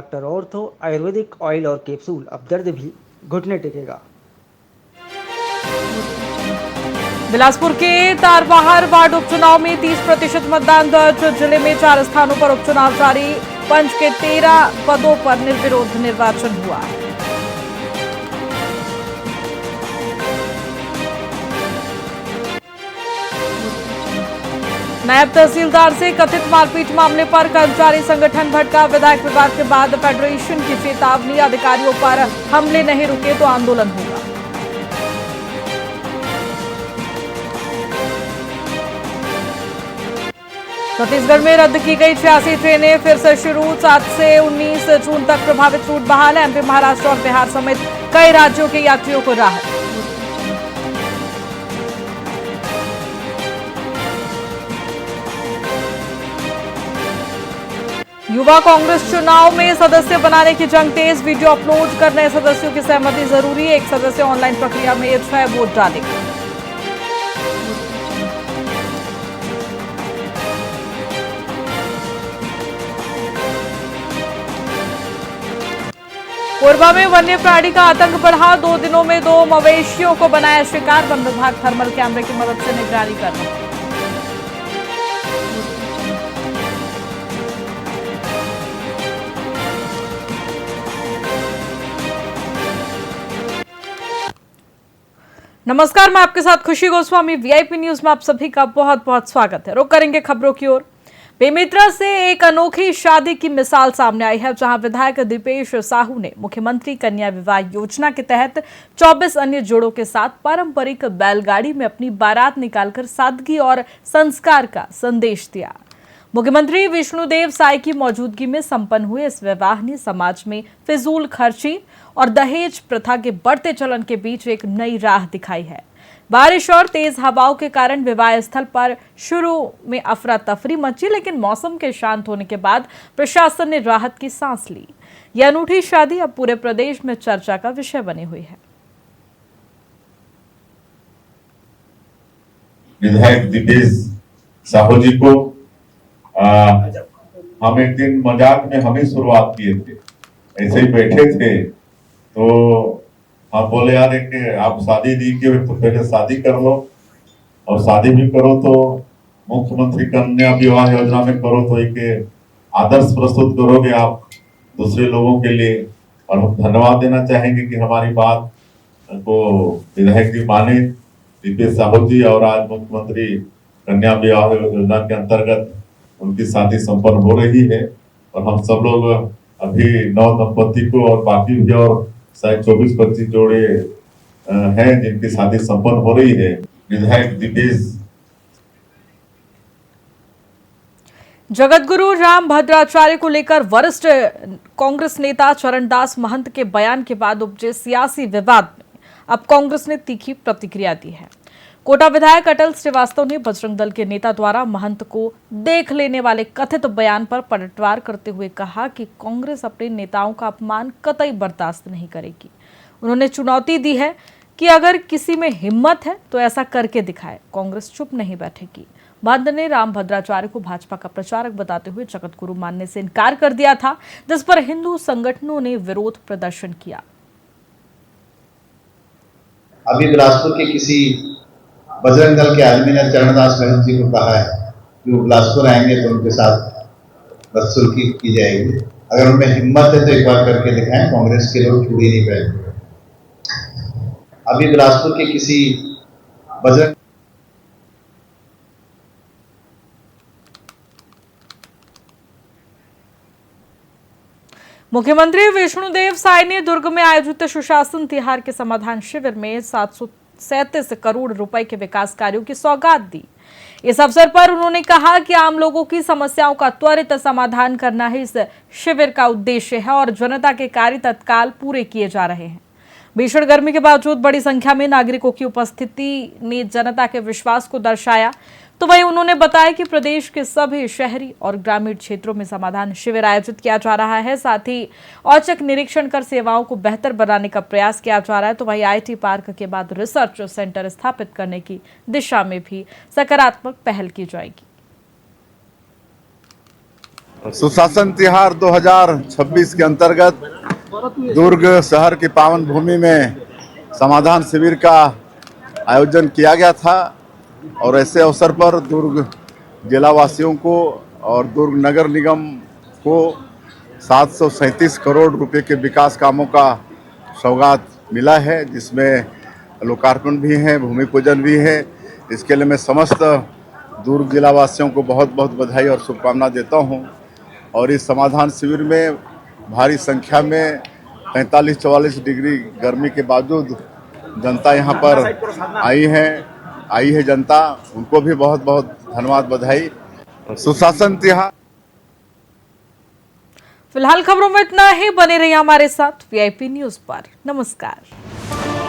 Doctor ortho Ayurvedic oil और capsule, अब दर्द भी घुटने टेकेगा। बिलासपुर के तारबहार वार्ड उपचुनाव में 30% मतदान दर्ज। जिले में 4 स्थानों पर उपचुनाव जारी। पंच के 13 पदों पर निर्विरोध निर्वाचन हुआ। नायब तहसीलदार से कथित मारपीट मामले पर कर्मचारी संगठन भड़का। विधायक विवाद के बाद फेडरेशन की चेतावनी, अधिकारियों पर हमले नहीं रुके तो आंदोलन होगा। छत्तीसगढ़ में रद्द की गई 86 ट्रेनें फिर से शुरू। 7 से 19 जून तक प्रभावित रूट बहाल। एमपी, महाराष्ट्र और बिहार समेत कई राज्यों के यात्रियों को राहत। युवा कांग्रेस चुनाव में सदस्य बनाने की जंग तेज। वीडियो अपलोड कर नए सदस्यों की सहमति जरूरी। एक सदस्य ऑनलाइन प्रक्रिया में 6 वोट डालेगा। कोरबा में वन्य प्राणी का आतंक बढ़ा। 2 दिनों में 2 मवेशियों को बनाया शिकार। वन विभाग थर्मल कैमरे की मदद से निगरानी कर रहा है। नमस्कार, मैं आपके साथ खुशी गोस्वामी। वीआईपी न्यूज में आप सभी का बहुत बहुत स्वागत है। रुक करेंगे खबरों की ओर। बेमेतरा से एक अनोखी शादी की मिसाल सामने आई है, जहां विधायक दीपेश साहू ने मुख्यमंत्री कन्या विवाह योजना के तहत 24 अन्य जोड़ों के साथ पारंपरिक बैलगाड़ी में अपनी बारात निकालकर सादगी और संस्कार का संदेश दिया। मुख्यमंत्री विष्णुदेव साय की मौजूदगी में संपन्न हुए इस विवाह ने समाज में फिजूल खर्ची और दहेज प्रथा के बढ़ते चलन के बीच एक नई राह दिखाई है। बारिश और तेज हवाओं के कारण विवाह स्थल पर शुरू में अफरा तफरी मची, लेकिन मौसम के शांत होने के बाद प्रशासन ने राहत की सांस ली। यह अनूठी शादी अब पूरे प्रदेश में चर्चा का विषय बनी हुई है। विधायक दीपेश साहू जी को हम एक दिन मजाक में हम ही शुरुआत किए थे, ऐसे ही बैठे थे तो हम बोले यार एक आप शादी नहीं किए तो पहले शादी कर लो, और शादी भी करो तो मुख्यमंत्री कन्या विवाह योजना में करो तो एक आदर्श प्रस्तुत करोगे आप दूसरे लोगों के लिए। और हम धन्यवाद देना चाहेंगे कि हमारी बात को विधायक जी माने, दीपेश साहू जी, और आज मुख्यमंत्री कन्या विवाह योजना के अंतर्गत उनकी शादी संपन्न हो रही है। और हम सब लोग अभी नव दंपति को और बाकी भी और शायद 24-25 जोड़े हैं जिनकी शादी संपन्न हो रही है। विधायक दीपेश। जगतगुरु राम भद्राचार्य को लेकर वरिष्ठ कांग्रेस नेता चरणदास महंत के बयान के बाद उपजे सियासी विवाद में अब कांग्रेस ने तीखी प्रतिक्रिया दी है। कोटा विधायक अटल श्रीवास्तव ने बजरंग दल के नेता द्वारा महंत को देख लेने वाले कथित बयान पर पलटवार करते हुए कहा कि कांग्रेस अपने नेताओं का अपमान कतई बर्दाश्त नहीं करेगी। उन्होंने चुनौती दी है कि अगर किसी में हिम्मत है तो ऐसा करके दिखाए, कांग्रेस चुप नहीं बैठेगी। महंत ने राम भद्राचार्य को भाजपा का प्रचारक बताते हुए जगतगुरु मानने से इनकार कर दिया था, जिस पर हिंदू संगठनों ने विरोध प्रदर्शन किया। अभी बिलासपुर के किसी बजरंग दल के आदमी ने चरणदास महंत जी को कहा है कि वो बिलासपुर आएंगे तो उनके साथ बदसलूकी की जाएगी। अगर उनमें हिम्मत है तो एक बार करके दिखाएं, कांग्रेस के लोग छुड़ी नहीं पाएंगे। अभी बिलासपुर के किसी बजरंग मुख्यमंत्री विष्णुदेव साय ने दुर्ग में आयोजित सुशासन तिहार के समाधान शिविर में 737 करोड़ रुपए के विकास कार्यों की सौगात दी। इस अवसर पर उन्होंने कहा कि आम लोगों की समस्याओं का त्वरित समाधान करना ही इस शिविर का उद्देश्य है और जनता के कार्य तत्काल पूरे किए जा रहे हैं। भीषण गर्मी के बावजूद बड़ी संख्या में नागरिकों की उपस्थिति ने जनता के विश्वास को दर्शाया। तो वहीं उन्होंने बताया कि प्रदेश के सभी शहरी और ग्रामीण क्षेत्रों में समाधान शिविर आयोजित किया जा रहा है। साथ ही औचक निरीक्षण कर सेवाओं को बेहतर बनाने का प्रयास किया जा रहा है। तो वहीं आईटी पार्क के बाद रिसर्च सेंटर स्थापित करने की दिशा में भी सकारात्मक पहल की जाएगी। सुशासन तिहार 2026 के अंतर्गत दुर्ग शहर की पावन भूमि में समाधान शिविर का आयोजन किया गया था और ऐसे अवसर पर दुर्ग जिला वासियों को और दुर्ग नगर निगम को 737 करोड़ रुपए के विकास कामों का सौगात मिला है, जिसमें लोकार्पण भी है, भूमि पूजन भी है। इसके लिए मैं समस्त दुर्ग जिला वासियों को बहुत बहुत बधाई और शुभकामना देता हूं। और इस समाधान शिविर में भारी संख्या में 45-44 डिग्री गर्मी के बावजूद जनता यहां पर आई है जनता, उनको भी बहुत बहुत धन्यवाद, बधाई। सुशासन तिहार। फिलहाल खबरों में इतना ही। बने रहिए हमारे साथ वीआईपी न्यूज पर। नमस्कार।